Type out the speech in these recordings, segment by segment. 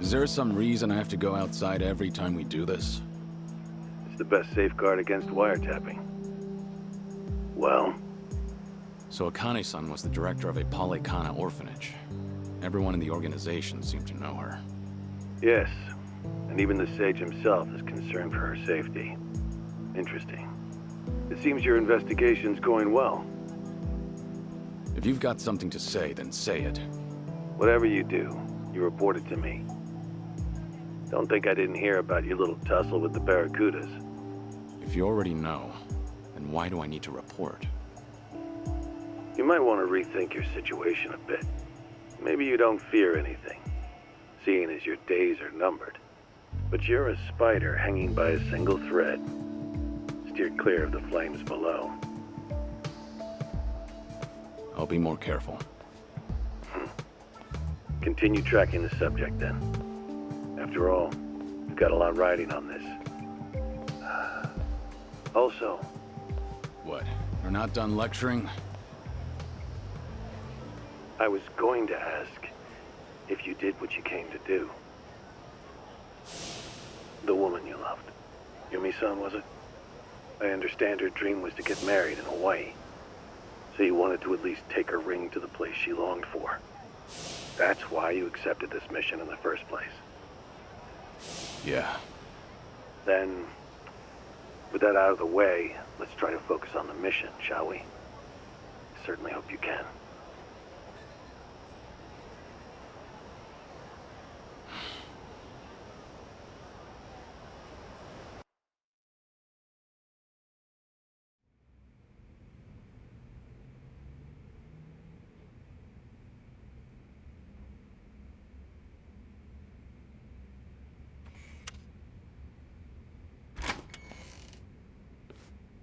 Is there some reason I have to go outside every time we do this? It's the best safeguard against wiretapping. Well? So Akane-san was the director of a Polycana orphanage. Everyone in the organization seemed to know her. Yes. And even the sage himself is concerned for her safety. Interesting. It seems your investigation's going well. If you've got something to say, then say it. Whatever you do, you report it to me. Don't think I didn't hear about your little tussle with the Barracudas. If you already know, then why do I need to report? You might want to rethink your situation a bit. Maybe you don't fear anything, seeing as your days are numbered. But you're a spider hanging by a single thread. Steer clear of the flames below. I'll be more careful. Continue tracking the subject then. After all, you've got a lot riding on this. Also, What? You're not done lecturing? I was going to ask if you did what you came to do. The woman you loved. Yumi-san, was it? I understand her dream was to get married in Hawaii. So you wanted to at least take her ring to the place she longed for. That's why you accepted this mission in the first place. Yeah. Then, with that out of the way, let's try to focus on the mission, shall we? Certainly hope you can.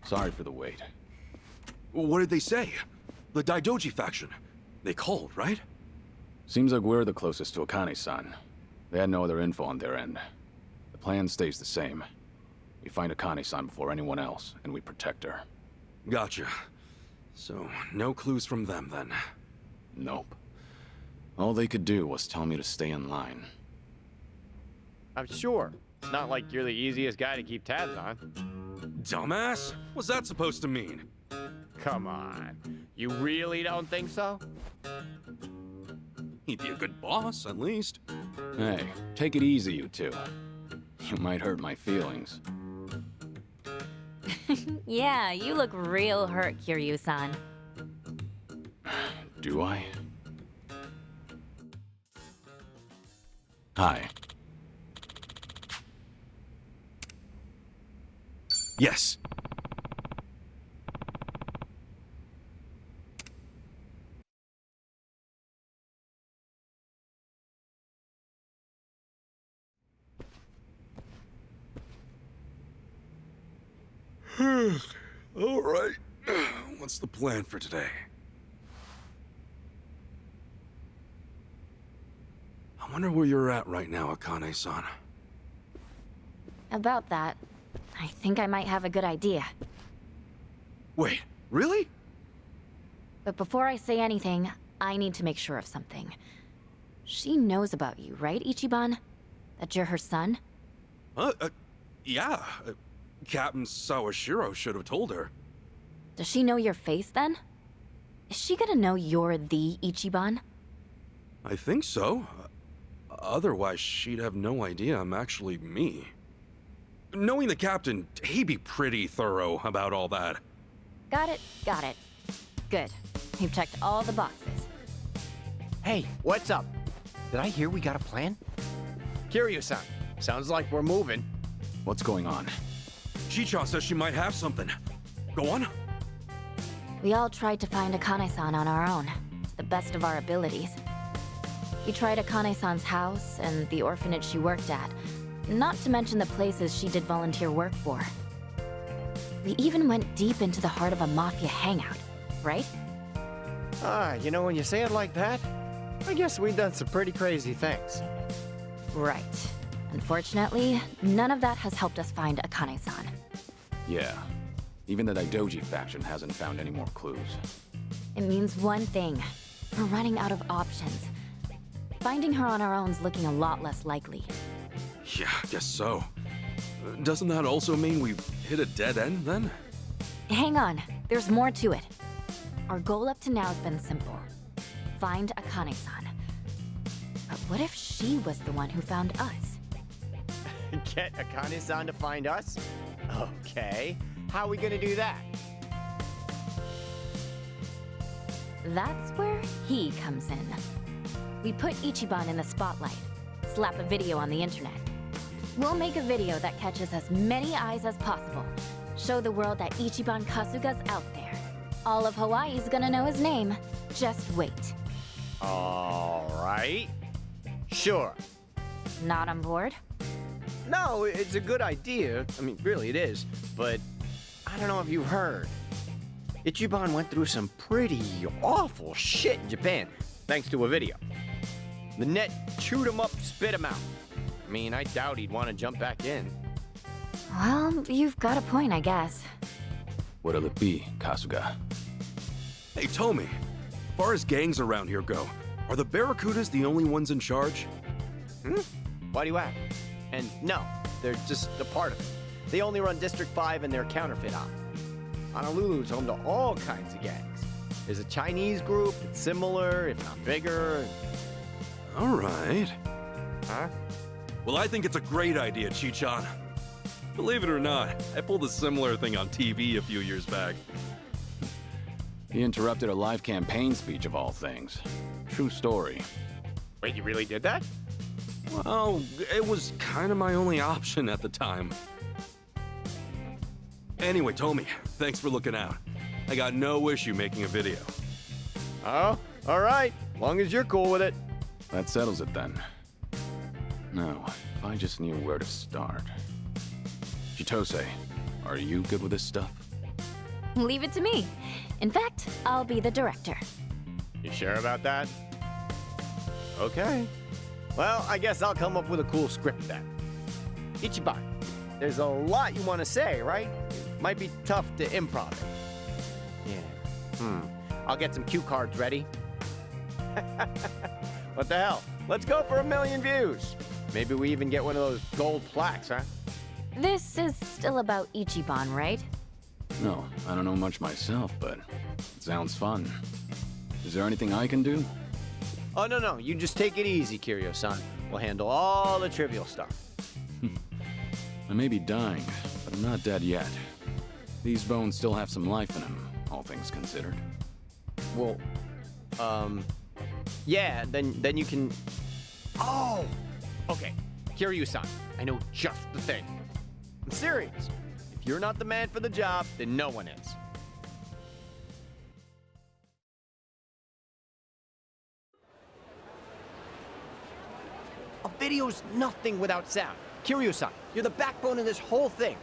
Sorry for the wait. What did they say? The Daidoji faction. They called, right? Seems like we're the closest to Akane-san. They had no other info on their end. The plan stays the same. We find Akane-san before anyone else, and we protect her. Gotcha. So, no clues from them, then. Nope. All they could do was tell me to stay in line. I'm sure. It's not like you're the easiest guy to keep tabs on. Dumbass? What's that supposed to mean? Come on. You really don't think so? He'd be a good boss, at least. Hey, take it easy, you two. You might hurt my feelings. Yeah, you look real hurt, Kiryu-san. Do I? Hi. Yes. All right. What's the plan for today? I wonder where you're at right now, Akane-san. About that, I think I might have a good idea. Wait, really? But before I say anything, I need to make sure of something. She knows about you, right, Ichiban? That you're her son? Yeah. Captain Sawashiro should have told her. Does she know your face, then? Is she gonna know you're the Ichiban? I think so. Otherwise, she'd have no idea I'm actually me. Knowing the captain, he'd be pretty thorough about all that. Got it, got it. Good. You've checked all the boxes. Hey, what's up? Did I hear we got a plan? Kiryu-san, sounds like we're moving. What's going on? Chicha says she might have something. Go on. We all tried to find Akane-san on our own, to the best of our abilities. We tried Akane-san's house and the orphanage she worked at, not to mention the places she did volunteer work for. We even went deep into the heart of a mafia hangout, right? You know, when you say it like that, I guess we've done some pretty crazy things. Right. Unfortunately, none of that has helped us find Akane-san. Yeah. Even the Daidoji faction hasn't found any more clues. It means one thing. We're running out of options. Finding her on our own's looking a lot less likely. Yeah, guess so. Doesn't that also mean we've hit a dead end then? Hang on, there's more to it. Our goal up to now has been simple. Find Akane-san. But what if she was the one who found us? Get Akane-san to find us? Okay. How are we gonna do that? That's where he comes in. We put Ichiban in the spotlight, slap a video on the internet. We'll make a video that catches as many eyes as possible. Show the world that Ichiban Kasuga's out there. All of Hawaii's gonna know his name. Just wait. All right. Sure. Not on board? No, it's a good idea. I mean, really, it is. But I don't know if you've heard. Ichiban went through some pretty awful shit in Japan, thanks to a video. The net chewed him up, spit him out. I mean, I doubt he'd want to jump back in. Well, you've got a point, I guess. What'll it be, Kasuga? Hey, Tomi, as far as gangs around here go, are the Barracudas the only ones in charge? Why do you ask? And no, they're just a part of it. They only run District 5 and their counterfeit op. Honolulu's home to all kinds of gangs. There's a Chinese group that's similar, if not bigger. All right. Huh? Well, I think it's a great idea, Chichan. Believe it or not, I pulled a similar thing on TV a few years back. He interrupted a live campaign speech of all things. True story. Wait, you really did that? Well, it was kind of my only option at the time. Anyway, Tomi, thanks for looking out. I got no issue making a video. Oh, all right. Long as you're cool with it. That settles it then. Now, if I just knew where to start. Chitose, are you good with this stuff? Leave it to me. In fact, I'll be the director. You sure about that? Okay. Well, I guess I'll come up with a cool script then. Ichiban, there's a lot you want to say, right? Might be tough to improv it. Yeah. I'll get some cue cards ready. What the hell? Let's go for 1 million views. Maybe we even get one of those gold plaques, huh? This is still about Ichiban, right? No, I don't know much myself, but it sounds fun. Is there anything I can do? Oh, no. You just take it easy, Kiryu-san. We'll handle all the trivial stuff. I may be dying, but I'm not dead yet. These bones still have some life in them, all things considered. Well, yeah, then you can... Oh! Okay, Kiryu-san, I know just the thing. I'm serious. If you're not the man for the job, then no one is. A video's nothing without sound. Kiryu-san, you're the backbone of this whole thing.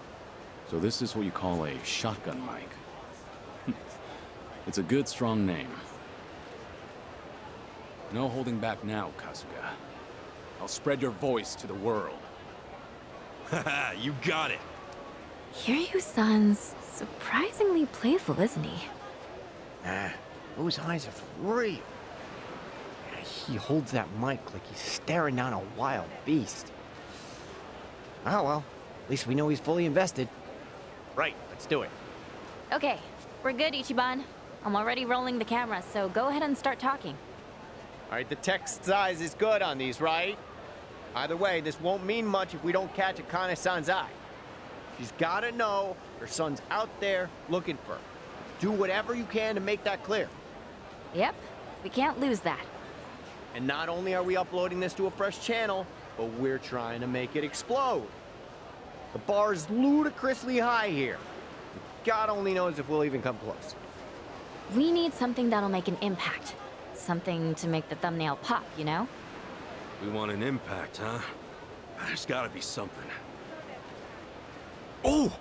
So this is what you call a shotgun mic. It's a good, strong name. No holding back now, Kasuga. I'll spread your voice to the world. Haha, you got it. Kiryu-san's surprisingly playful, isn't he? Those eyes are for real. He holds that mic like he's staring down a wild beast. Oh well, at least we know he's fully invested. Right, let's do it. Okay, we're good, Ichiban. I'm already rolling the camera, so go ahead and start talking. All right, the text size is good on these, right? Either way, this won't mean much if we don't catch Akane-san's eye. She's gotta know her son's out there looking for her. Do whatever you can to make that clear. Yep, we can't lose that. And not only are we uploading this to a fresh channel, but we're trying to make it explode. The bar is ludicrously high here. God only knows if we'll even come close. We need something that'll make an impact. Something to make the thumbnail pop, you know? We want an impact, huh? There's gotta be something. Oh!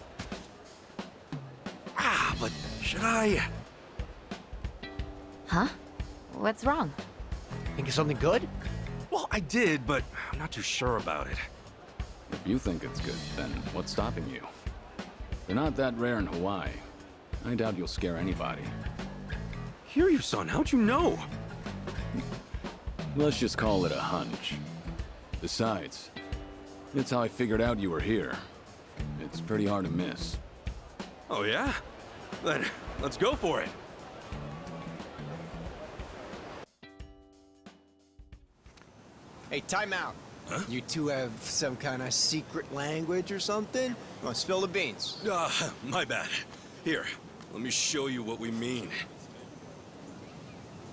But should I... Huh? What's wrong? Think of something good? Well, I did, but I'm not too sure about it. If you think it's good, then what's stopping you? They're not that rare in Hawaii. I doubt you'll scare anybody. Kiryu-san, how'd you know? Let's just call it a hunch. Besides, that's how I figured out you were here. It's pretty hard to miss. Oh, yeah? Then let's go for it. Hey, time out. You two have some kind of secret language or something? Want to spill the beans? My bad. Here, let me show you what we mean.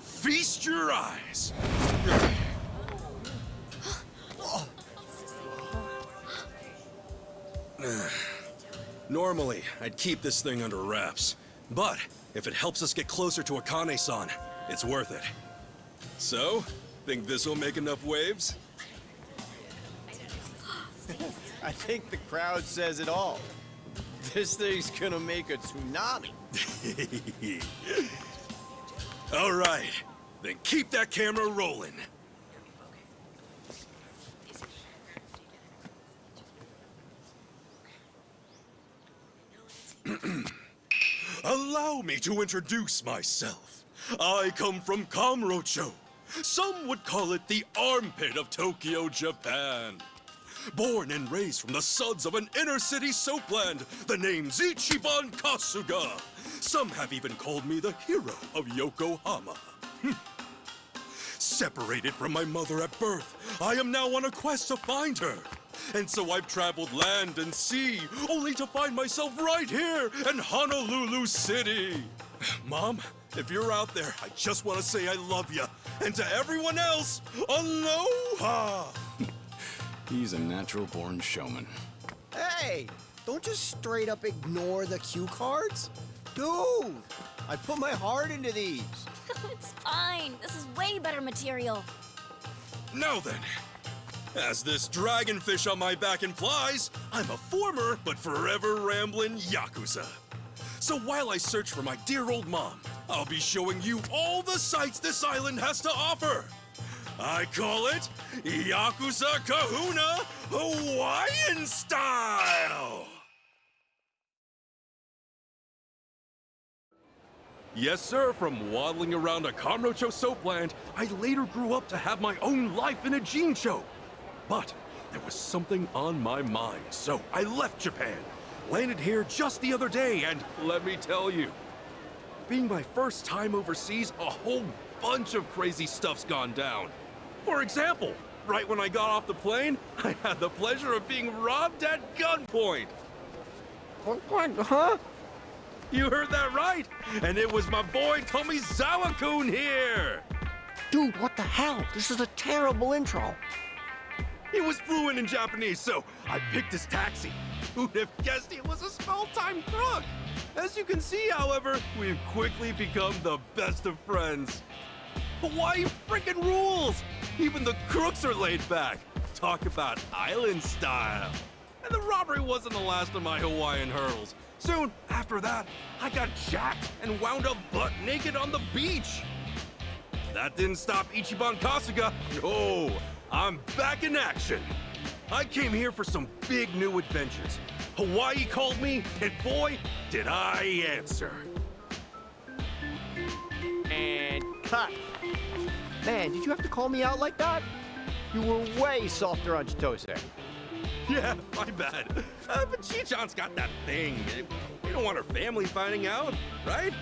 Feast your eyes! Normally, I'd keep this thing under wraps. But, if it helps us get closer to Akane-san, it's worth it. So, think this'll make enough waves? I think the crowd says it all. This thing's gonna make a tsunami. All right, then keep that camera rolling. Allow me to introduce myself. I come from Kamurocho. Some would call it the armpit of Tokyo, Japan. Born and raised from the suds of an inner-city soapland, the name's Ichiban Kasuga. Some have even called me the hero of Yokohama. Separated from my mother at birth, I am now on a quest to find her. And so I've traveled land and sea, only to find myself right here in Honolulu City. Mom, if you're out there, I just want to say I love you. And to everyone else, aloha! He's a natural-born showman. Hey, don't just straight up ignore the cue cards. Dude, I put my heart into these. It's fine. This is way better material. Now then, as this dragonfish on my back implies, I'm a former but forever rambling Yakuza. So while I search for my dear old mom, I'll be showing you all the sights this island has to offer. I call it Yakuza Kahuna Hawaiian Style! Yes, sir, from waddling around a Kamurocho soapland, I later grew up to have my own life in a Jincho. But there was something on my mind, so I left Japan. Landed here just the other day, and let me tell you, being my first time overseas, a whole bunch of crazy stuff's gone down. For example, right when I got off the plane, I had the pleasure of being robbed at gunpoint. What, huh? You heard that right, and it was my boy Tomizawa-kun here. Dude, what the hell? This is a terrible intro. He was fluent in Japanese, so I picked his taxi. Who'd have guessed he was a small-time crook? As you can see, however, we've quickly become the best of friends. Hawaii frickin' rules! Even the crooks are laid back. Talk about island style. And the robbery wasn't the last of my Hawaiian hurdles. Soon after that, I got jacked and wound up butt naked on the beach. That didn't stop Ichiban Kasuga. No, I'm back in action. I came here for some big new adventures. Hawaii called me, and boy, did I answer. And cut. Man, did you have to call me out like that? You were way softer on Chitose. Yeah, my bad. But Chi-chan's got that thing. You don't want her family finding out, right?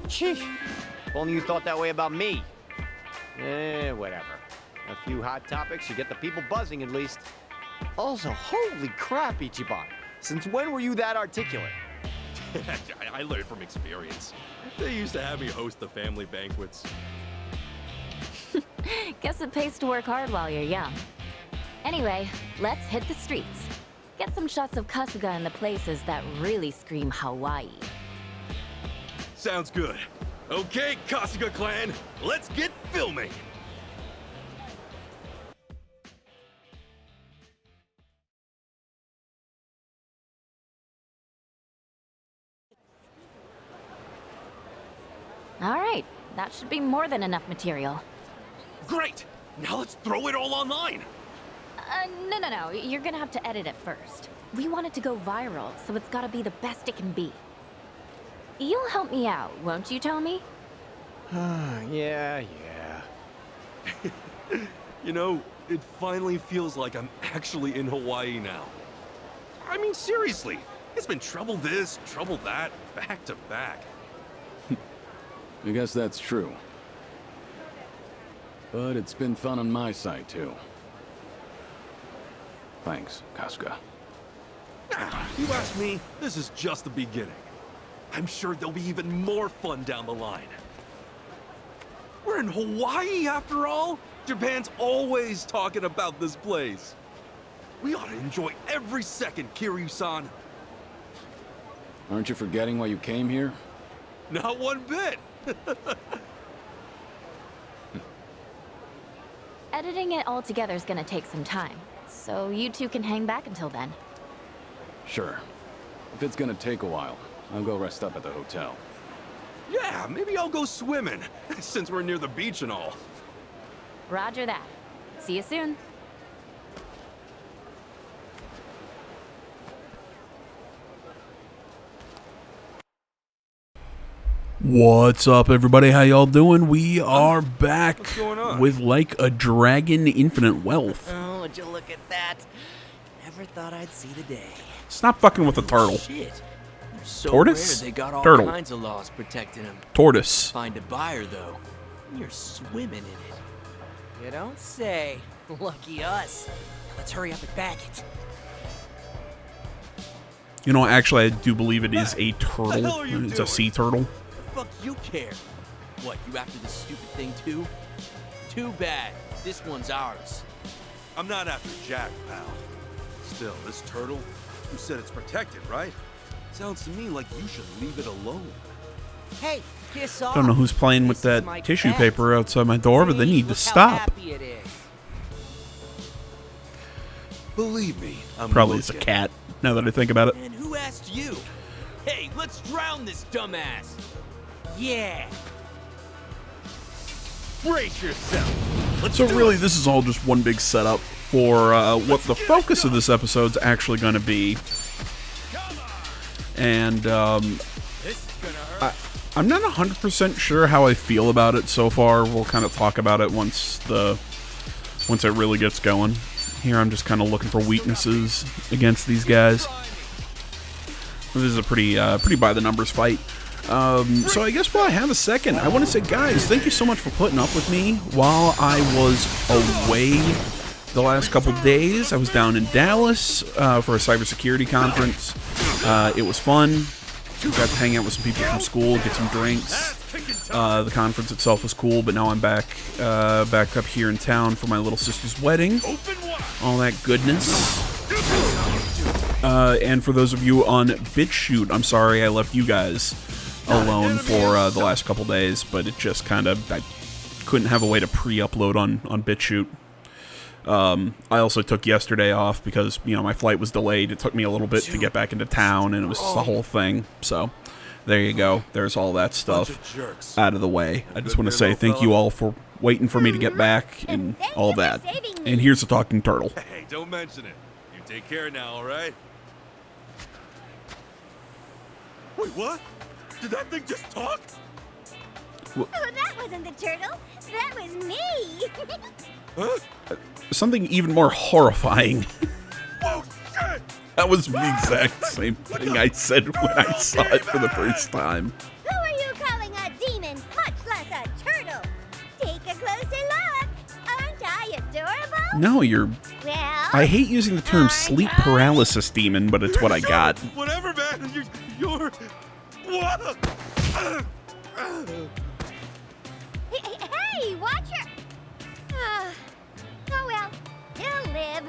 Sheesh. If only you thought that way about me. Whatever. A few hot topics, you get the people buzzing at least. Also, holy crap, Ichiban. Since when were you that articulate? I learned from experience. They used to have me host the family banquets. Guess it pays to work hard while you're young. Anyway, let's hit the streets. Get some shots of Kasuga in the places that really scream Hawaii. Sounds good. Okay, Kasuga clan, let's get filming. All right, that should be more than enough material. Great! Now let's throw it all online! No. You're gonna have to edit it first. We want it to go viral, so it's gotta be the best it can be. You'll help me out, won't you, Tommy? Yeah. You know, it finally feels like I'm actually in Hawaii now. I mean, seriously, it's been trouble this, trouble that, back to back. I guess that's true. But it's been fun on my side, too. Thanks, Casca. Ah, you ask me, this is just the beginning. I'm sure there'll be even more fun down the line. We're in Hawaii, after all. Japan's always talking about this place. We ought to enjoy every second, Kiryu-san. Aren't you forgetting why you came here? Not one bit. Editing it all together is gonna take some time, so you two can hang back until then. Sure. If it's gonna take a while, I'll go rest up at the hotel. Yeah, maybe I'll go swimming, since we're near the beach and all. Roger that. See you soon. What's up, everybody? How y'all doing? We are back What's going on? with Like a Dragon Infinite Wealth. Oh, would you look at that? Never thought I'd see the day. Stop fucking with the turtle. Shit. They're so Tortoise? rare, they got all Turtle. kinds of laws protecting them. Tortoise. Find a buyer, though. You're swimming in it. You don't say. Lucky us. Let's hurry up and bag it. You know, actually, I do believe it is a the hell turtle. are you It's a doing? sea turtle. Fuck you care. What, you after this stupid thing, too? Too bad. This one's ours. I'm not after Jack, pal. Still, this turtle, you said it's protected, right? Sounds to me like you should leave it alone. Hey, kiss off. Don't know who's playing with This is that my tissue cat. paper outside my door, but they See? need to Look how stop. happy it is. Believe me, I'm Probably it's a looking. cat, now that I think about it. And who asked you? Hey, let's drown this dumbass. Yeah. Brace yourself. Let's So do really, it. this is all just one big setup for what the focus of this episode's actually going to be. And I'm not 100% sure how I feel about it so far. We'll kind of talk about it once it really gets going. Here I'm just kind of looking for weaknesses against these guys. This is a pretty by the numbers fight. So I guess while I have a second, I want to say, guys, thank you so much for putting up with me while I was away the last couple days. I was down in Dallas for a cybersecurity conference. It was fun. Got to hang out with some people from school, get some drinks. The conference itself was cool, but now I'm back up here in town for my little sister's wedding. All that goodness. And for those of you on BitChute, I'm sorry I left you guys alone for the last couple days, but it just kind of, I couldn't have a way to pre-upload on BitChute. I also took yesterday off because, you know, my flight was delayed. It took me a little bit to get back into town, and it was just the whole thing. So, there you go. There's all that stuff Jerks. out of the way. I just want to say thank you all for waiting for me to get back and all that. And here's a talking turtle. Hey, don't mention it. You take care now, all right? Wait, what? Did that thing just talk? Oh, that wasn't the turtle. That was me. Huh? Something even more horrifying. Whoa, shit! That was the exact same thing I said when I saw it for the first time. Who are you calling a demon, much less a turtle? Take a closer look. Aren't I adorable? No, you're... Well, I hate using the term sleep paralysis demon, but it's what I got. Whatever, man. You're... What? hey, watch her. Oh well, he'll live.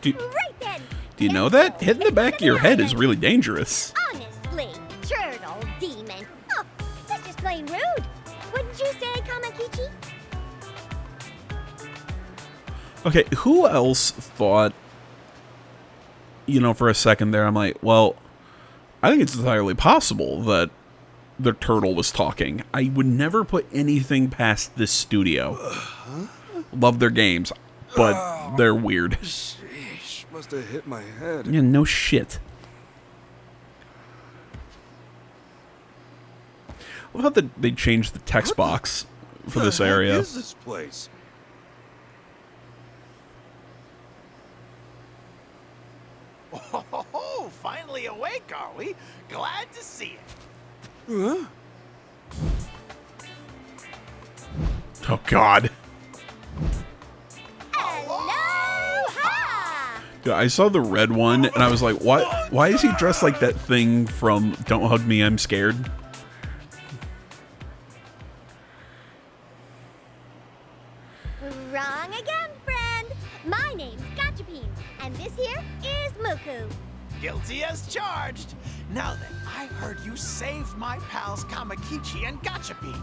Do, Right then. do you know that? Hitting the back of your head is really dangerous. Honestly, turtle demon. Oh, that's just plain rude. Wouldn't you say, Kamakichi? Okay, who else thought, you know, for a second there, I'm like, well, I think it's entirely possible that the turtle was talking. I would never put anything past this studio. Love their games, but they're weird. Sheesh, must have hit my head. Yeah, no shit. I love that they changed the text box for this area. What is this place? Oh, finally awake, are we? Glad to see it. Huh? Oh God. Aloha! Yeah, I saw the red one and I was like, what? Why is he dressed like that thing from Don't Hug Me, I'm Scared? Wrong again, friend. My name's Gachapin, and this here is Muku. Guilty as charged. Now then, I heard you saved my pals Kamakichi and Gachapin.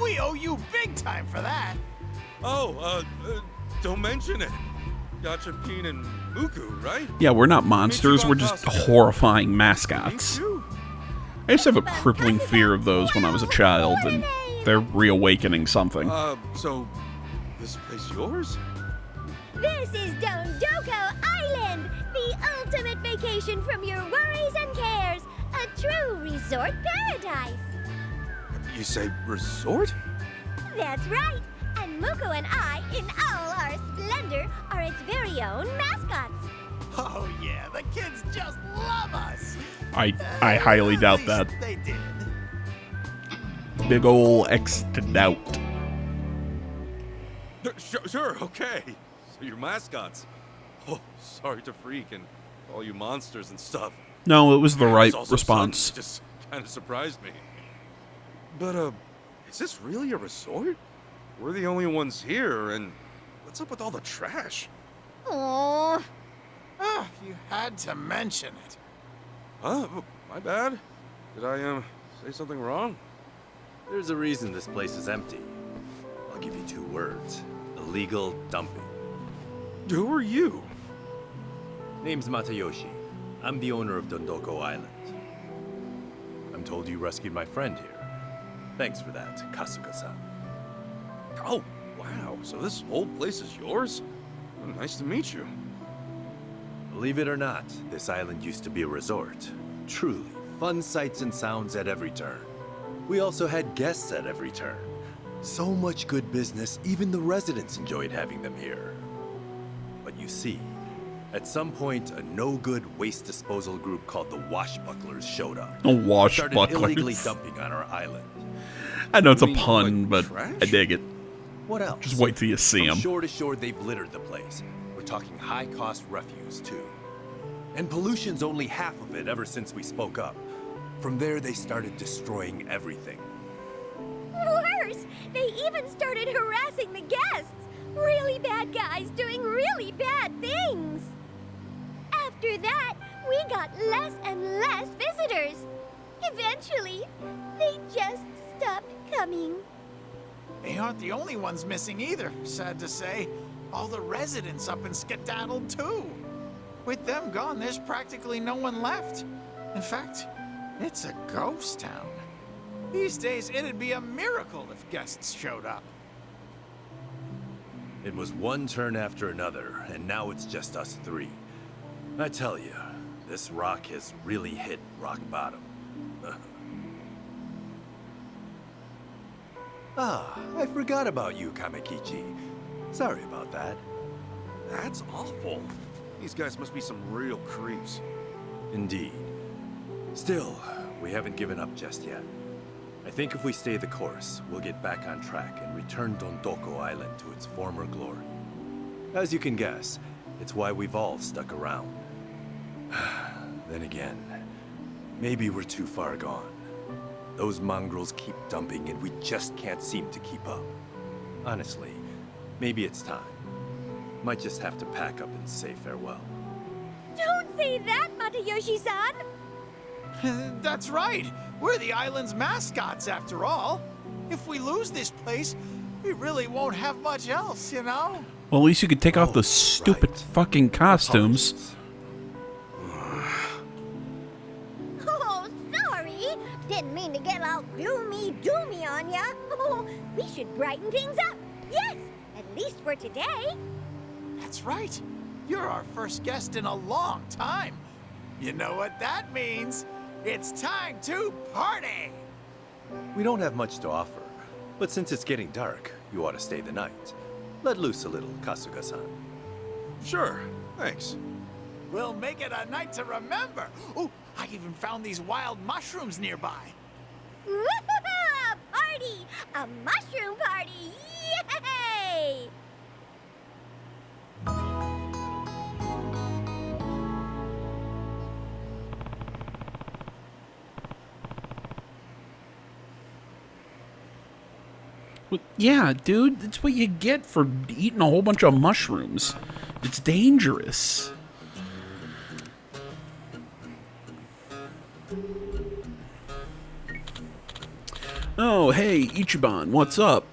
We owe you big time for that. Oh, don't mention it. Gachapin and Muku, right? Yeah, we're not monsters, we're just horrifying Me mascots. too. I used to have a crippling fear of those when I was a child, and they're reawakening something. So this place yours? This is Dondoko Island, the ultimate vacation from your worries and cares. A true resort paradise. You say resort? That's right. And Muku and I, in all our splendor, are its very own mascots. Oh yeah, the kids just love us. I highly At doubt least that. They did. Big ol' X to doubt. Sure, okay. So you're mascots. Oh, sorry to freak and all you monsters and stuff. No, it was the right It's also response. sudden, just kind of surprised me. But, is this really a resort? We're the only ones here, and what's up with all the trash? Aww. Oh, you had to mention it. Huh? My bad. Did I, say something wrong? There's a reason this place is empty. I'll give you 2 words. Illegal dumping. Who are you? Name's Matayoshi. I'm the owner of Dondoko Island. I'm told you rescued my friend here. Thanks for that, Kasuga-san. Oh, wow. So this whole place is yours? Oh, nice to meet you. Believe it or not, this island used to be a resort. Truly, fun sights and sounds at every turn. We also had guests at every turn. So much good business, even the residents enjoyed having them here. But you see, at some point, a no-good waste disposal group called the Washbucklers showed up. Oh, Started illegally Washbucklers. dumping on our island. I know it's a You mean, pun, like, but trash? I dig it. What else? Just wait till you see From them. shore to shore, they've littered the place. We're talking high-cost refuse, too. And pollution's only half of it ever since we spoke up. From there, they started destroying everything. Worse, they even started harassing the guests. Really bad guys doing really bad things. After that, we got less and less visitors. Eventually, they just stopped coming. They aren't the only ones missing either, sad to say. All the residents up and skedaddled too. With them gone, there's practically no one left. In fact, it's a ghost town. These days, it'd be a miracle if guests showed up. It was one turn after another, and now it's just us 3. I tell you, this rock has really hit rock bottom. I forgot about you, Kamakichi. Sorry about that. That's awful. These guys must be some real creeps. Indeed. Still, we haven't given up just yet. I think if we stay the course, we'll get back on track and return Dondoko Island to its former glory. As you can guess, it's why we've all stuck around. Then again, maybe we're too far gone. Those mongrels keep dumping and we just can't seem to keep up. Honestly, maybe it's time. Might just have to pack up and say farewell. Don't say that, Matayoshi-san. That's right. We're the island's mascots, after all. If we lose this place, we really won't have much else, you know? Well, at least you could take off the stupid right. fucking costumes. Apologies. Oh, sorry. Didn't mean to get all gloomy-doomy on ya. Oh, we should brighten things up. Yes, at least for today. That's right. You're our first guest in a long time. You know what that means? It's time to party! We don't have much to offer, but since it's getting dark, you ought to stay the night. Let loose a little, Kasuga-san. Sure, thanks. We'll make it a night to remember. Ooh, I even found these wild mushrooms nearby. Woo-hoo-hoo! A party! A mushroom party! Yay! Well, yeah, dude, that's what you get for eating a whole bunch of mushrooms. It's dangerous. Oh, hey, Ichiban, what's up?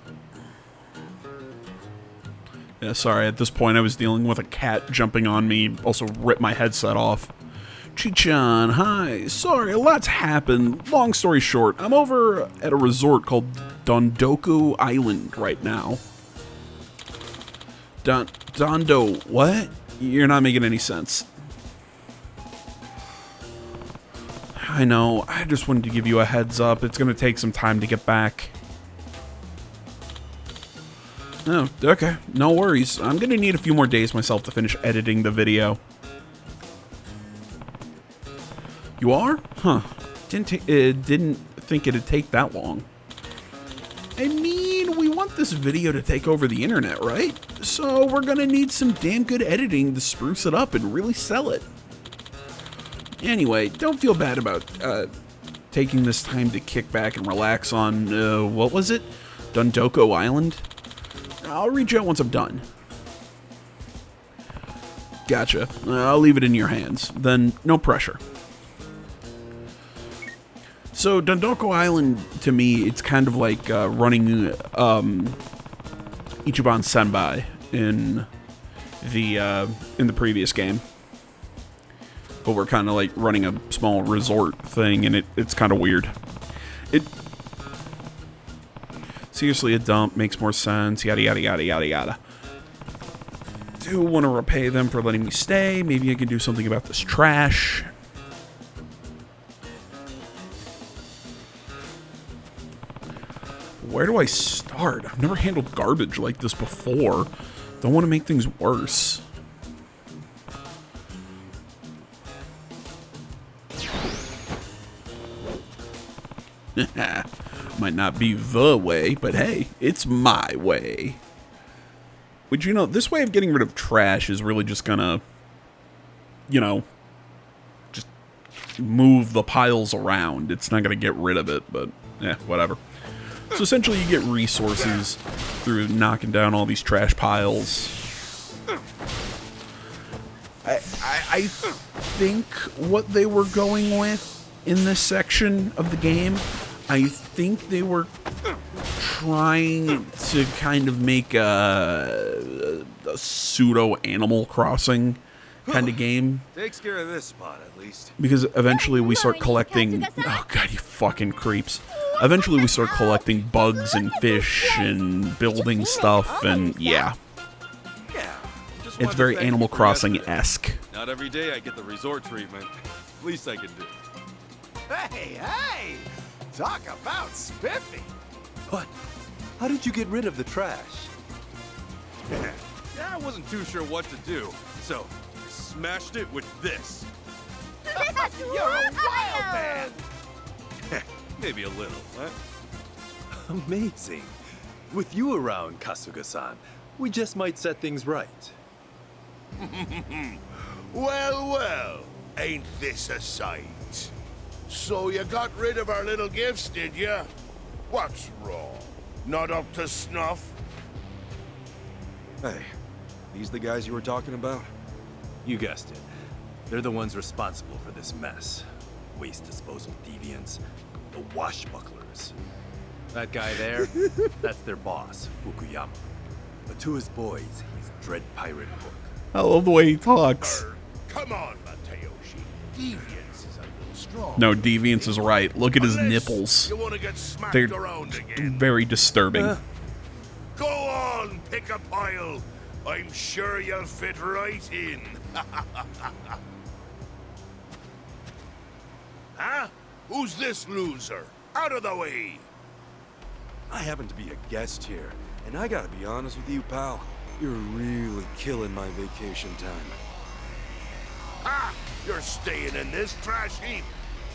Yeah, sorry, at this point I was dealing with a cat jumping on me, also ripped my headset off. Chichan, hi. Sorry, a lot's happened. Long story short, I'm over at a resort called Dondoku Island right now. Dondo, what? You're not making any sense. I know, I just wanted to give you a heads up. It's gonna take some time to get back. Oh, okay, no worries. I'm gonna need a few more days myself to finish editing the video. You are? Huh. Didn't think it'd take that long. I mean, we want this video to take over the internet, right? So we're gonna need some damn good editing to spruce it up and really sell it. Anyway, don't feel bad about taking this time to kick back and relax on, what was it? Dondoku Island? I'll reach out once I'm done. Gotcha. I'll leave it in your hands. Then, no pressure. So, Dondoku Island, to me, it's kind of like running Ichiban Senbai in the previous game. But we're kind of like running a small resort thing, and it's kind of weird. Seriously, a dump makes more sense, yada yada yada yada yada. Do want to repay them for letting me stay. Maybe I can do something about this trash. Where do I start? I've never handled garbage like this before. Don't want to make things worse. Might not be the way, but hey, it's my way. But you know, this way of getting rid of trash is really just gonna, you know, just move the piles around. It's not gonna get rid of it, but yeah, whatever. So essentially you get resources through knocking down all these trash piles. I think what they were going with in this section of the game, I think they were trying to kind of make a pseudo Animal Crossing kind of game. Takes care of this spot, at least. Because eventually we start collecting... Oh god, you fucking creeps. Eventually we start collecting bugs and fish and building stuff, and yeah. It's very Animal Crossing-esque. Not every day I get the resort treatment. Least I can do. Hey, hey! Talk about spiffy! What? How did you get rid of the trash? Yeah, I wasn't too sure what to do, so smashed it with this. You're a wild man! Maybe a little, huh? Amazing. With you around, Kasuga-san, we just might set things right. Well, well, ain't this a sight? So you got rid of our little gifts, did you? What's wrong? Not up to snuff? Hey, these the guys you were talking about? You guessed it. They're the ones responsible for this mess. Waste disposal deviants, the washbucklers. That guy there, that's their boss, Fukuyama. But to his boys, he's Dread Pirate Hook. I love the way he talks. Come on, Mateyoshi. Deviance is a little strong. No, Deviance is right. Look at his nipples. You want to get smacked They're around again? very disturbing. Go on, pick a pile. I'm sure you'll fit right in. Huh? Who's this loser? Out of the way! I happen to be a guest here, and I gotta be honest with you, pal. You're really killing my vacation time. Ha! You're staying in this trash heap!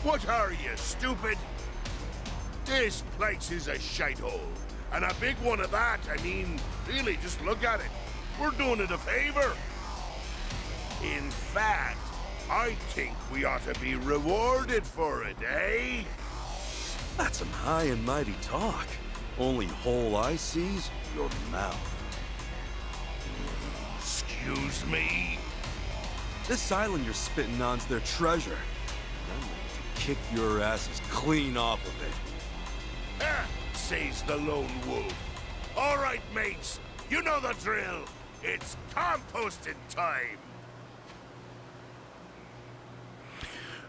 What are you, stupid? This place is a shithole. And a big one of that. I mean, really, just look at it. We're doing it a favor. In fact, I think we ought to be rewarded for it, eh? That's some high and mighty talk. Only hole I see's your mouth. Excuse me? This island you're spitting on's their treasure. And I'm ready to kick your asses clean off of it. Ah, says the lone wolf. All right, mates. You know the drill. It's composting time.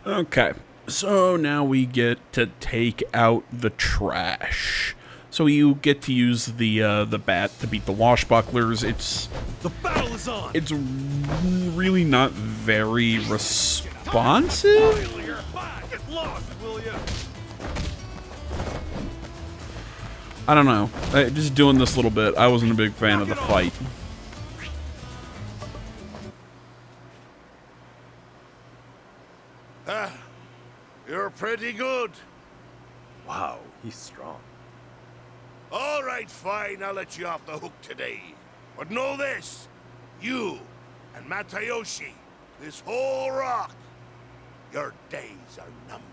Okay, so now we get to take out the trash. So you get to use the bat to beat the washbucklers. The battle is on. It's really not very responsive. Get lost, will ya? I don't know. Just doing this little bit, I wasn't a big fan of the fight. You're pretty good. Wow, he's strong. All right, fine, I'll let you off the hook today. But know this, you and Matayoshi, this whole rock, your days are numbered.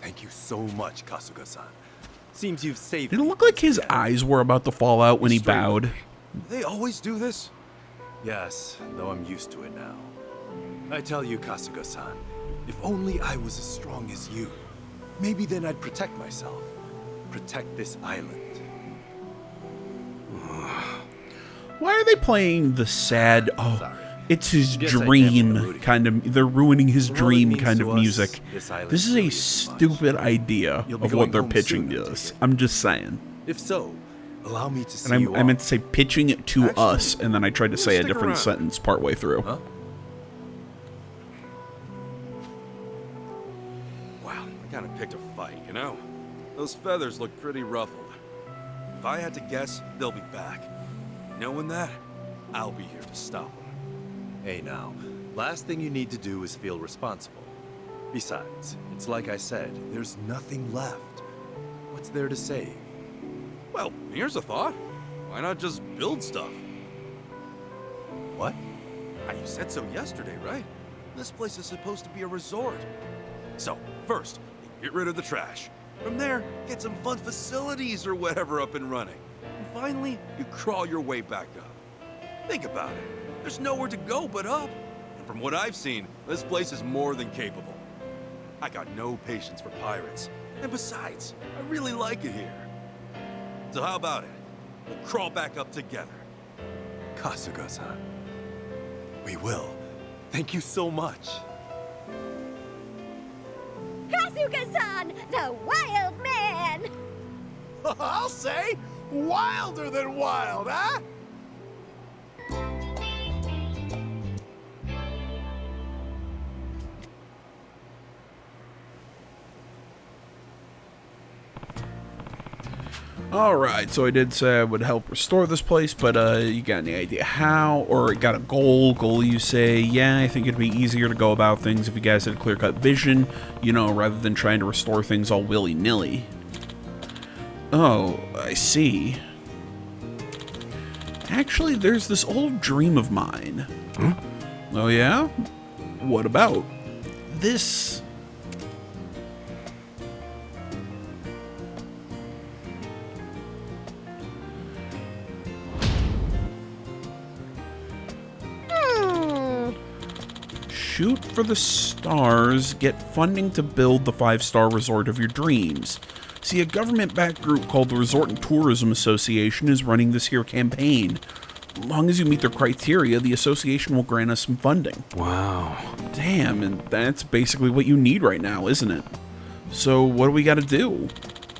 Thank you so much, Kasuga-san. Seems you've saved Did it me look like once his again. eyes were about to fall out when he Straight bowed? with me. They always do this? Yes, though I'm used to it now. I tell you, Kasuga-san, if only I was as strong as you, maybe then I'd protect myself. Protect this island. Why are they playing the sad, oh, Sorry. it's his Guess I can't dream be rooting. kind of, they're ruining his For all it dream means kind to of us, music. this island This is really a isn't much. stupid idea You'll be of going what they're home pitching soon, to I us. take it. I'm just saying. If so, allow me to see And you I meant off. to say pitching it to Actually, us, and then I tried to say a stick different around. sentence partway through. Huh? Wow, I kinda picked a fight, you know? Those feathers look pretty ruffled. If I had to guess, they'll be back. Knowing that, I'll be here to stop them. Hey now, last thing you need to do is feel responsible. Besides, it's like I said, there's nothing left. What's there to save? Well, here's a thought. Why not just build stuff? What? Ah, you said so yesterday, right? This place is supposed to be a resort. So, first, get rid of the trash. From there, get some fun facilities or whatever up and running. And finally, you crawl your way back up. Think about it. There's nowhere to go but up. And from what I've seen, this place is more than capable. I got no patience for pirates. And besides, I really like it here. So how about it? We'll crawl back up together. Kasuga-san. We will. Thank you so much. Kasuga-san, the wild man! I'll say, wilder than wild, huh? Alright, so I did say I would help restore this place, but you got any idea how? Or got a goal you say, yeah, I think it'd be easier to go about things if you guys had a clear-cut vision, you know, rather than trying to restore things all willy-nilly. Oh, I see. Actually, there's this old dream of mine. Oh yeah? What about? This... Shoot for the stars, get funding to build the 5-star resort of your dreams. See, a government-backed group called the Resort and Tourism Association is running this here campaign. As long as you meet their criteria, the association will grant us some funding. Wow. Damn, and that's basically what you need right now, isn't it? So what do we gotta do?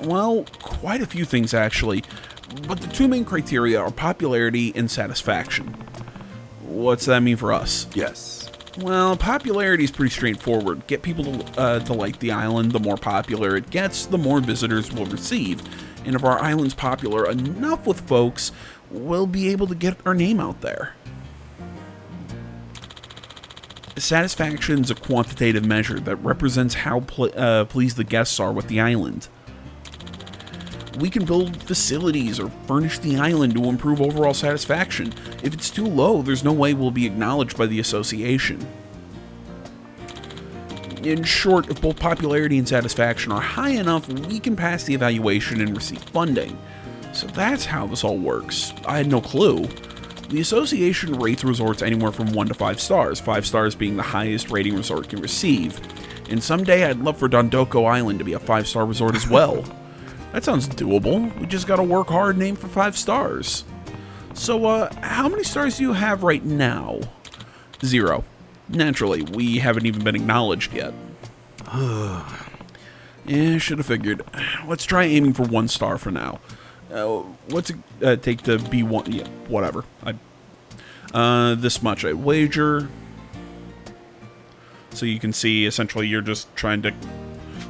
Well, quite a few things actually, but the two main criteria are popularity and satisfaction. What's that mean for us? Yes. Well, popularity is pretty straightforward. Get people to like the island. The more popular it gets, the more visitors we'll receive. And if our island's popular enough with folks, we'll be able to get our name out there. Satisfaction is a quantitative measure that represents how pleased the guests are with the island. We can build facilities or furnish the island to improve overall satisfaction. If it's too low, there's no way we'll be acknowledged by the association. In short, if both popularity and satisfaction are high enough, we can pass the evaluation and receive funding. So that's how this all works. I had no clue. The association rates resorts anywhere from 1 to 5 stars, 5 stars being the highest rating resort can receive. And someday I'd love for Dondoko Island to be a 5-star resort as well. That sounds doable. We just gotta work hard and aim for 5 stars. So, how many stars do you have right now? 0. Naturally, we haven't even been acknowledged yet. Yeah, should have figured. Let's try aiming for 1 star for now. What's it take to be 1? Yeah, whatever. This much I'd wager. So you can see, essentially, you're just trying to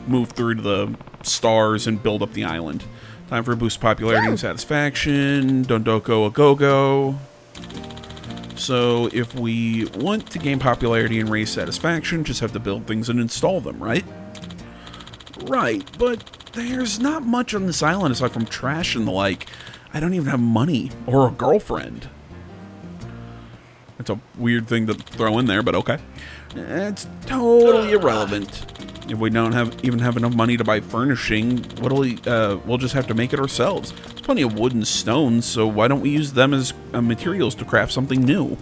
move through to the stars and build up the island. Time for a boost of popularity and satisfaction. Dondoko a go-go. So if we want to gain popularity and raise satisfaction, just have to build things and install them, right? Right, but there's not much on this island aside from trash and the like. I don't even have money or a girlfriend. That's a weird thing to throw in there, but okay. It's totally irrelevant. If we don't even have enough money to buy furnishing, we'll just have to make it ourselves. There's plenty of wood and stones, so why don't we use them as materials to craft something new?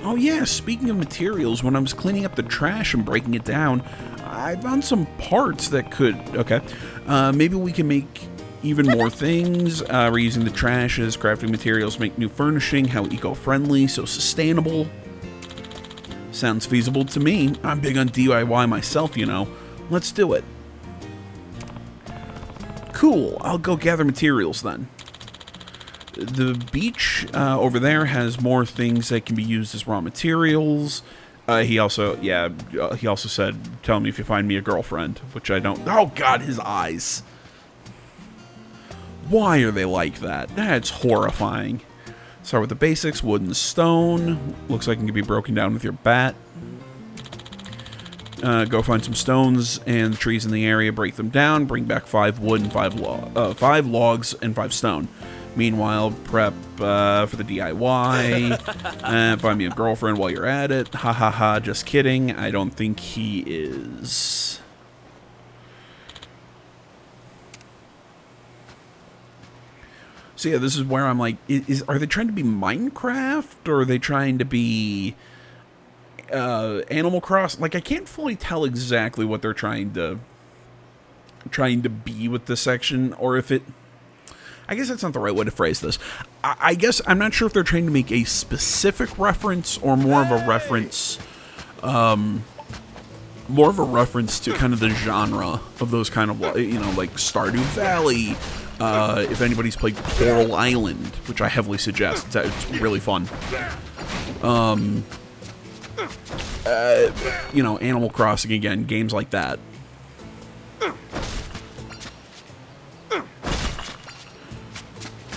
Oh yeah, speaking of materials, when I was cleaning up the trash and breaking it down, I found some parts that could... Okay, maybe we can make even more things. Reusing the trash as crafting materials, make new furnishing, how eco-friendly, so sustainable. Sounds feasible to me. I'm big on DIY myself, you know. Let's do it. Cool, I'll go gather materials then. The beach over there has more things that can be used as raw materials. He also said, tell me if you find me a girlfriend, which I don't. Oh God, his eyes. Why are they like that? That's horrifying. Start with the basics, wood and stone. Looks like it can be broken down with your bat. Go find some stones and the trees in the area, break them down, bring back 5 wood and 5 logs and 5 stone. Meanwhile, prep for the DIY, and find me a girlfriend while you're at it. Ha ha ha, just kidding. I don't think he is. So yeah, this is where I'm like, are they trying to be Minecraft, or are they trying to be Animal Crossing? Like, I can't fully tell exactly what they're trying to be with this section, or if it... I guess that's not the right way to phrase this. I guess I'm not sure if they're trying to make a specific reference or more of a reference, to kind of the genre of those kind of, you know, like Stardew Valley. If anybody's played Coral Island, which I heavily suggest, it's really fun. You know, Animal Crossing again, games like that.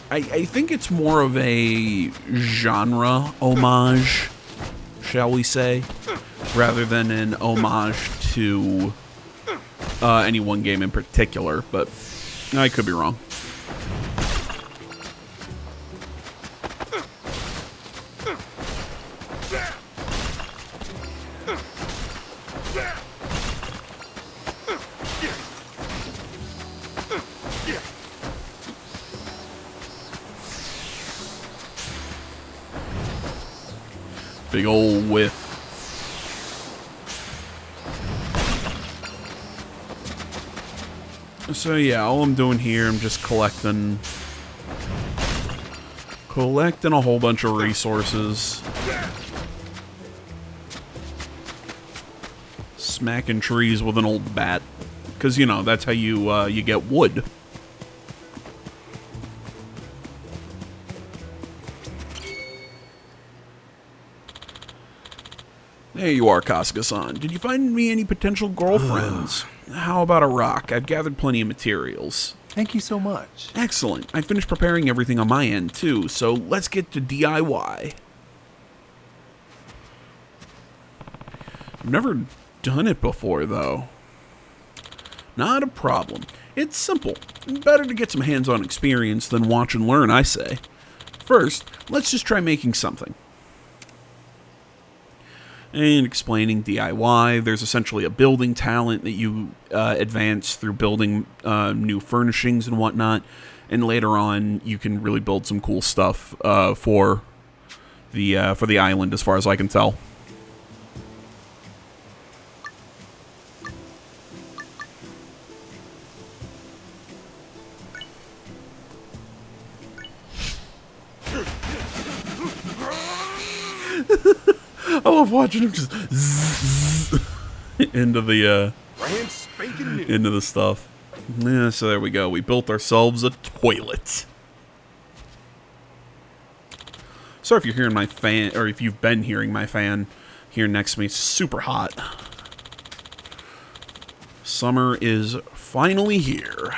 I think it's more of a genre homage, shall we say, rather than an homage to any one game in particular, but I could be wrong. Big old whiff. So yeah, all I'm doing here, I'm just collecting a whole bunch of resources. Smacking trees with an old bat, because you know that's how you get wood. There you are, Kasuga-san. Did you find me any potential girlfriends? How about a rock? I've gathered plenty of materials. Thank you so much. Excellent. I finished preparing everything on my end, too, so let's get to DIY. I've never done it before, though. Not a problem. It's simple. Better to get some hands-on experience than watch and learn, I say. First, let's just try making something. And explaining DIY, there's essentially a building talent that you advance through building new furnishings and whatnot, and later on you can really build some cool stuff for the island, as far as I can tell. I love watching him just zzz into the into the stuff. Yeah, so there we go. We built ourselves a toilet. Sorry if you're hearing my fan, or if you've been hearing my fan here next to me. It's super hot. Summer is finally here.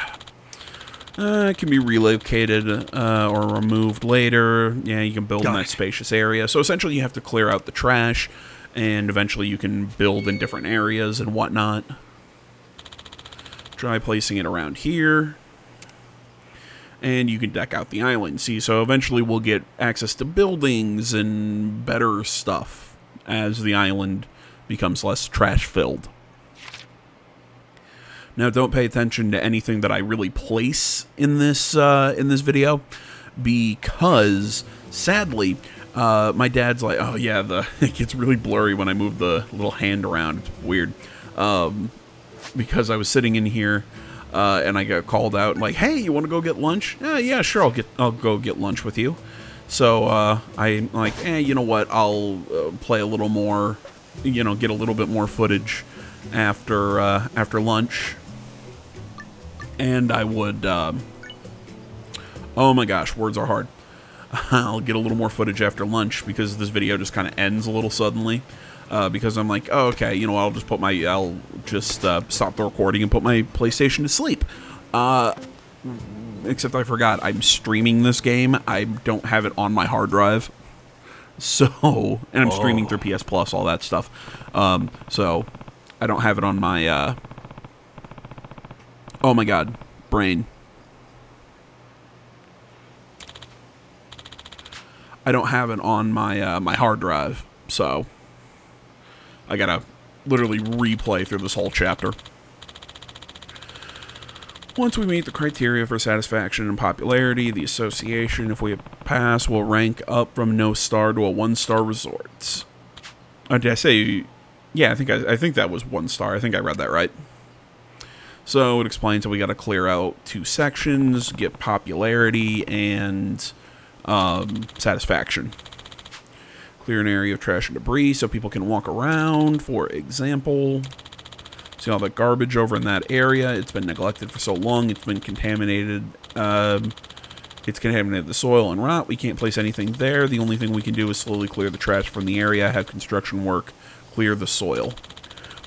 It can be relocated or removed later. Yeah, you can build in that spacious area. So essentially you have to clear out the trash, and eventually you can build in different areas and whatnot. Try placing it around here. And you can deck out the island. See, so eventually we'll get access to buildings and better stuff as the island becomes less trash-filled. Now, don't pay attention to anything that I really place in this video, because sadly, my dad's like, "Oh yeah, it gets really blurry when I move the little hand around. It's weird." Because I was sitting in here, and I got called out, like, "Hey, you want to go get lunch?" Yeah, sure, I'll go get lunch with you. So I'm like, you know what? I'll play a little more, get a little bit more footage after lunch. And I would, oh my gosh, words are hard. I'll get a little more footage after lunch, because this video just kind of ends a little suddenly. Because I'm like, oh, okay, I'll just stop the recording and put my PlayStation to sleep. Except I forgot, I'm streaming this game. I don't have it on my hard drive. So, and I'm streaming through PS Plus, all that stuff. So, I don't have it on my, oh my god, brain. I don't have it on my my hard drive, so I gotta literally replay through this whole chapter. Once we meet the criteria for satisfaction and popularity, the association, if we pass, will rank up from no star to a 1-star resort. Did I say? Yeah, I think that was 1 star. I think I read that right. So it explains that we got to clear out 2 sections, get popularity and satisfaction. Clear an area of trash and debris so people can walk around, for example. See all the garbage over in that area? It's been neglected for so long. It's been contaminated. It's contaminated the soil and rot. We can't place anything there. The only thing we can do is slowly clear the trash from the area, have construction work clear the soil.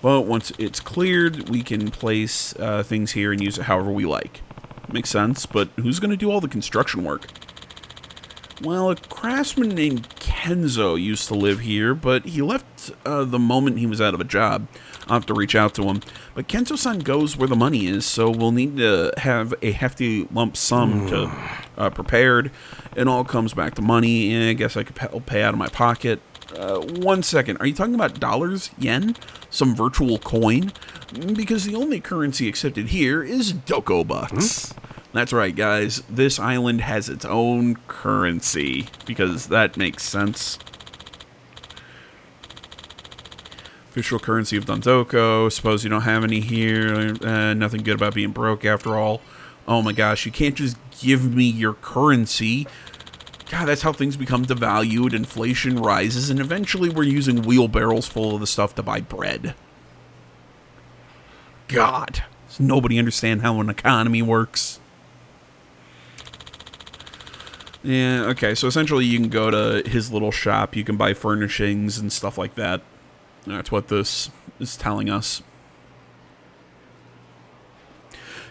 But once it's cleared, we can place things here and use it however we like. Makes sense, but who's going to do all the construction work? Well, a craftsman named Kenzo used to live here, but he left the moment he was out of a job. I'll have to reach out to him. But Kenzo-san goes where the money is, so we'll need to have a hefty lump sum to prepared. It all comes back to money, and I guess I could pay out of my pocket. 1 second, are you talking about dollars, yen, some virtual coin? Because the only currency accepted here is Doko Bucks. That's right, guys. This island has its own currency, because that makes sense. Official currency of Dondoko. Suppose you don't have any here. Nothing good about being broke, after all. Oh my gosh, you can't just give me your currency. God, that's how things become devalued, inflation rises, and eventually we're using wheelbarrows full of the stuff to buy bread. God, does nobody understand how an economy works? Yeah, okay, so essentially you can go to his little shop, you can buy furnishings and stuff like that. That's what this is telling us.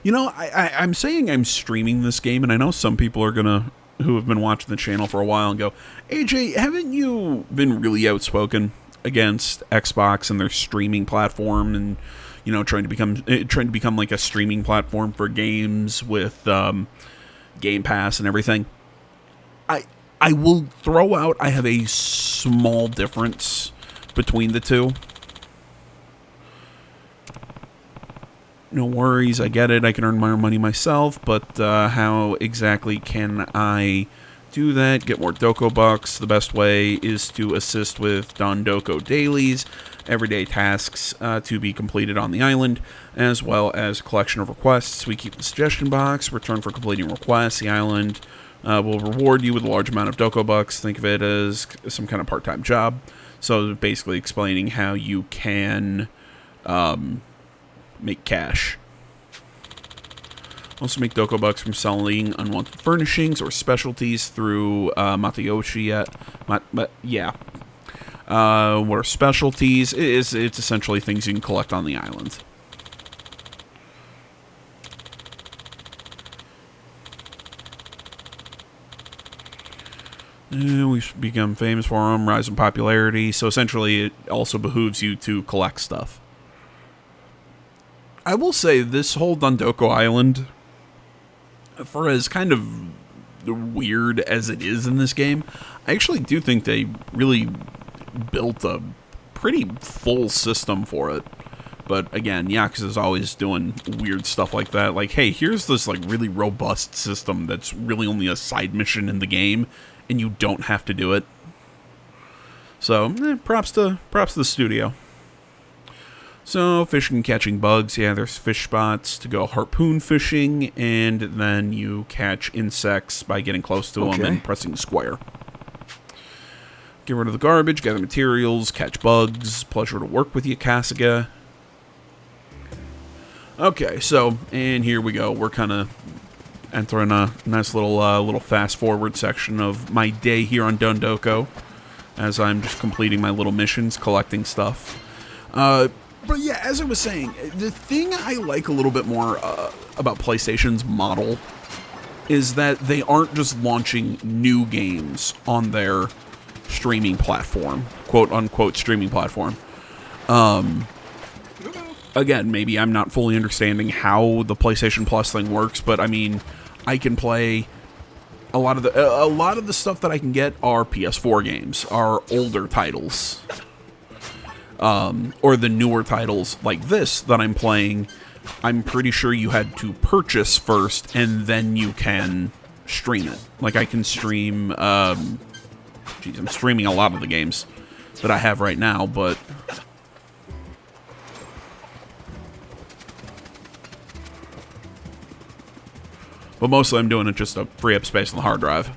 You know, I'm saying I'm streaming this game, and I know some people are who have been watching the channel for a while and go, AJ, haven't you been really outspoken against Xbox and their streaming platform, and you know, trying to become like a streaming platform for games with Game Pass and everything? I will throw out, I have a small difference between the two. No worries, I get it, I can earn my money myself, but how exactly can I do that? Get more Doko bucks. The best way is to assist with Don Doko dailies, everyday tasks to be completed on the island, as well as collection of requests. We keep the suggestion box, return for completing requests. The island will reward you with a large amount of Doko bucks. Think of it as some kind of part-time job. So basically explaining how you can make cash. Also make Doko bucks from selling unwanted furnishings or specialties through Matayoshi. What are specialties? It's essentially things you can collect on the island. We've become famous for them, rise in popularity. So essentially, it also behooves you to collect stuff. I will say this whole Dondoko Island, for as kind of weird as it is in this game, I actually do think they really built a pretty full system for it. But again, Yakuza's always doing weird stuff like that. Like, hey, here's this like really robust system that's really only a side mission in the game, and you don't have to do it. So, props to the studio. So, fishing and catching bugs. Yeah, there's fish spots to go harpoon fishing, and then you catch insects by getting close to them and pressing square. Get rid of the garbage, gather materials, catch bugs. Pleasure to work with you, Kasuga. Okay, so, and here we go. We're kind of entering a nice little fast forward section of my day here on Dondoko, as I'm just completing my little missions, collecting stuff. But yeah, as I was saying, the thing I like a little bit more about PlayStation's model is that they aren't just launching new games on their streaming platform, quote-unquote streaming platform. Again, maybe I'm not fully understanding how the PlayStation Plus thing works, but I mean, I can play a lot of the stuff that I can get are PS4 games, are older titles, or the newer titles like this that I'm playing. I'm pretty sure you had to purchase first, and then you can stream it. Like I can stream. I'm streaming a lot of the games that I have right now, but. But mostly I'm doing it just to free up space on the hard drive.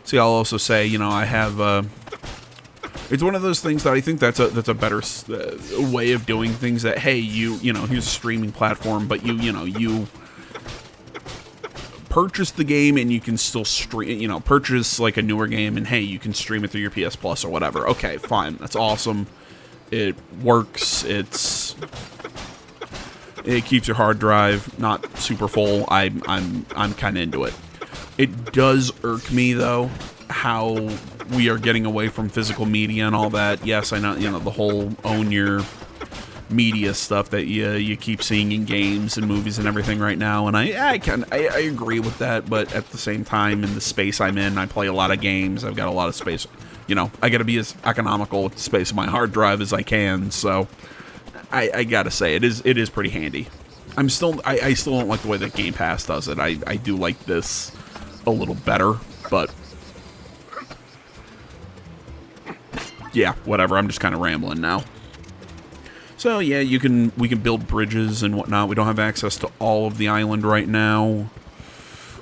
See, I'll also say, you know, I have, it's one of those things that I think that's a better way of doing things. That, hey, you know, here's a streaming platform, but you purchase the game and you can still stream, you know, purchase like a newer game and hey, you can stream it through your PS Plus or whatever. Okay, fine. That's awesome. It works. It keeps your hard drive not super full. I'm kind of into it. It does irk me though how we are getting away from physical media and all that. Yes, I know, you know, the whole own your media stuff that you keep seeing in games and movies and everything right now, and I agree with that, but at the same time, in the space I'm in, I play a lot of games. I've got a lot of space. You know, I got to be as economical with the space of my hard drive as I can. So I gotta say, it is pretty handy. I still don't like the way that Game Pass does it. I do like this a little better, but yeah, whatever. I'm just kind of rambling now. So yeah, we can build bridges and whatnot. We don't have access to all of the island right now.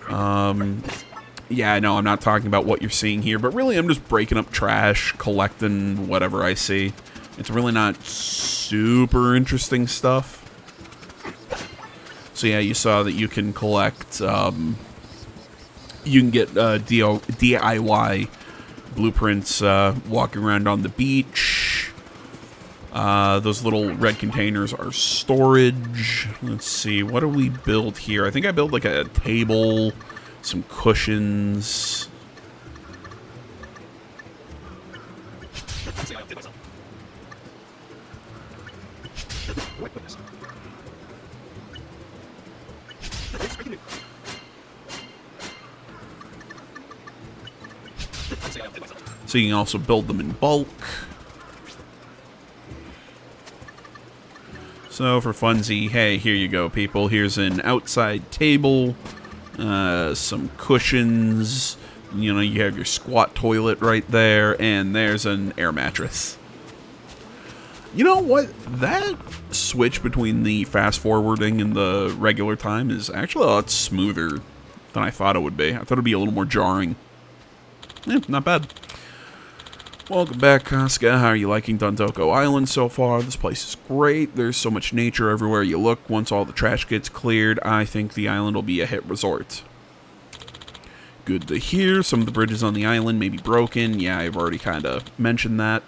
Yeah, I know I'm not talking about what you're seeing here, but really I'm just breaking up trash, collecting whatever I see. It's really not super interesting stuff. So yeah, you saw that you can collect, you can get DIY blueprints walking around on the beach. Those little red containers are storage. Let's see, what do we build here? I think I built like a table, some cushions. So you can also build them in bulk. So for funsies, hey, here you go, people. Here's an outside table, some cushions. You know, you have your squat toilet right there, and there's an air mattress. You know what? That switch between the fast forwarding and the regular time is actually a lot smoother than I thought it would be. I thought it would be a little more jarring. Yeah, not bad. Welcome back, Casca. How are you liking Dondoko Island so far? This place is great. There's so much nature everywhere you look. Once all the trash gets cleared, I think the island will be a hit resort. Good to hear. Some of the bridges on the island may be broken. Yeah, I've already kind of mentioned that.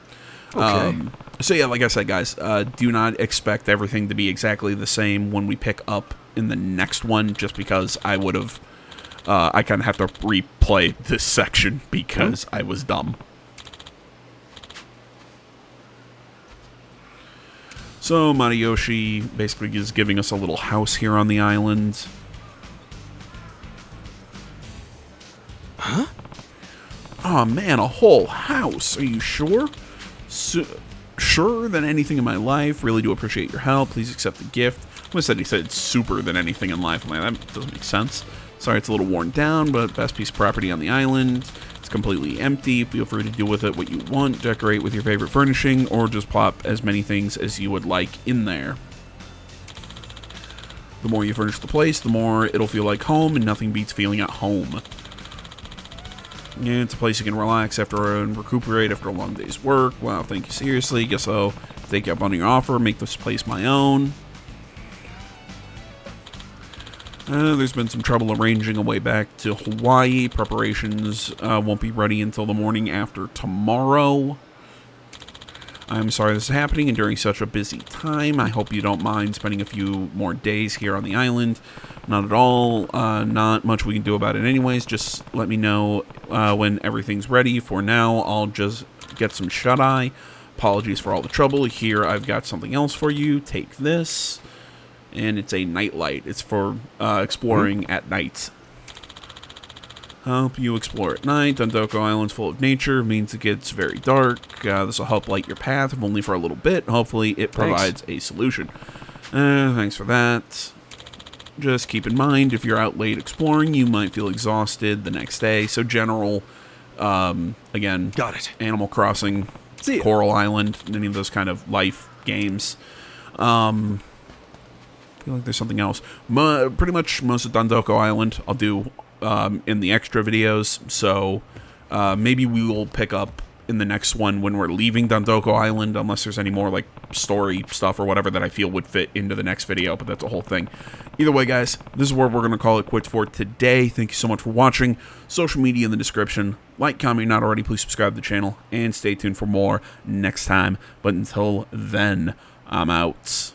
Okay. So yeah, like I said, guys, do not expect everything to be exactly the same when we pick up in the next one, just because I would have... I kind of have to replay this section because I was dumb. So Mariyoshi basically is giving us a little house here on the island. Huh? Oh man, a whole house. Are you sure? Surer than anything in my life. Really do appreciate your help. Please accept the gift. I said he said super than anything in life. Like, that doesn't make sense. Sorry, it's a little worn down, but best piece of property on the island. It's completely empty. Feel free to do with it what you want. Decorate with your favorite furnishing, or just plop as many things as you would like in there. The more you furnish the place, the more it'll feel like home, and nothing beats feeling at home. Yeah, it's a place you can relax after and recuperate after a long day's work. Wow, thank you seriously. Guess I'll take you up on your offer, make this place my own. There's been some trouble arranging a way back to Hawaii. Preparations won't be ready until the morning after tomorrow. I'm sorry this is happening and during such a busy time. I hope you don't mind spending a few more days here on the island. Not at all. Not much we can do about it anyways. Just let me know when everything's ready. For now, I'll just get some shut-eye. Apologies for all the trouble. Here, I've got something else for you. Take this. And it's a nightlight. It's for exploring at night. Help you explore at night. Dondoko Island's full of nature. Means it gets very dark. This will help light your path, if only for a little bit. Hopefully, it provides a solution. Thanks for that. Just keep in mind, if you're out late exploring, you might feel exhausted the next day. So general, again, got it. Animal Crossing, Coral Island, any of those kind of life games. I feel like there's something else. Pretty much most of Dondoko Island I'll do in the extra videos, so maybe we will pick up in the next one when we're leaving Dondoko Island, unless there's any more like story stuff or whatever that I feel would fit into the next video, but that's a whole thing. Either way, guys, this is where we're going to call it quits for today. Thank you so much for watching. Social media in the description. Like, comment, not already, please subscribe to the channel, and stay tuned for more next time. But until then, I'm out.